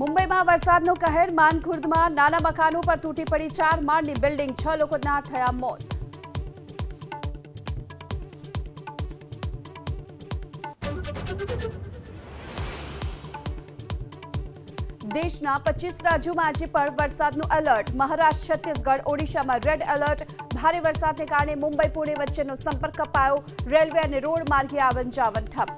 મુંબઈમાં વરસાદનો કહેર. માનખુર્દમાં નાના મકાનો પર તૂટી પડી 4 માળની બિલ્ડિંગ. 6 લોકોના થયા મોત. દેશના 25 રાજ્યોમાં આજે પણ વરસાદનું એલર્ટ. મહારાષ્ટ્ર, છત્તીસગઢ, ઓડિશામાં રેડ એલર્ટ. ભારે વરસાદને કારણે મુંબઈ પુણે વચ્ચેનો સંપર્ક કપાયો. રેલવે અને રોડ માર્ગે આવન જાવન ઠપ.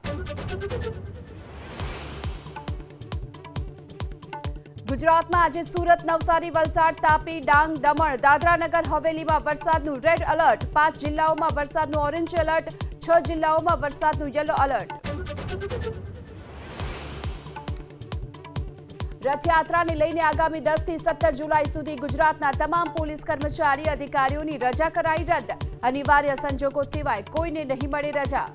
ગુજરાતમાં આજે સુરત, નવસારી, વલસાડ, તાપી, ડાંગ, દમણ, દાદરા નગર હવેલીમાં વરસાદનું રેડ એલર્ટ. 5 જિલ્લાઓમાં વરસાદનું ઓરેન્જ એલર્ટ. 6 જિલ્લાઓમાં વરસાદનું યલો એલર્ટ. રથયાત્રાને લઈને આગામી 10 થી 17 જુલાઈ સુધી ગુજરાતના તમામ પોલીસ કર્મચારી અધિકારીઓની રજા કરાઈ રદ. અનિવાર્ય સંજોગો સિવાય કોઈને નહીં મળે રજા.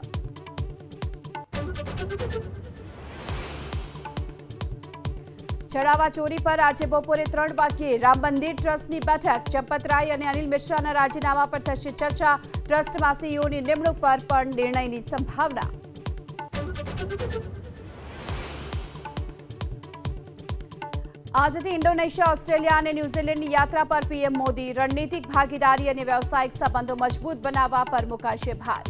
ચઢાવા ચોરી પર આજે બપોરે 3 વાગ્યે રામ મંદિર ટ્રસ્ટની બેઠક. ચંપતરાય અને અનિલ મિશ્રાના રાજીનામા પર થશે ચર્ચા. ટ્રસ્ટમાં સીઈઓની નિમણૂક પર પણ નિર્ણયની સંભાવના. આજથી ઇન્ડોનેશિયા, ઓસ્ટ્રેલિયા અને ન્યૂઝીલેન્ડની યાત્રા પર પીએમ મોદી. રણનીતિક ભાગીદારી અને વ્યવસાયિક સંબંધો મજબૂત બનાવવા પર મૂકાશે ભાર.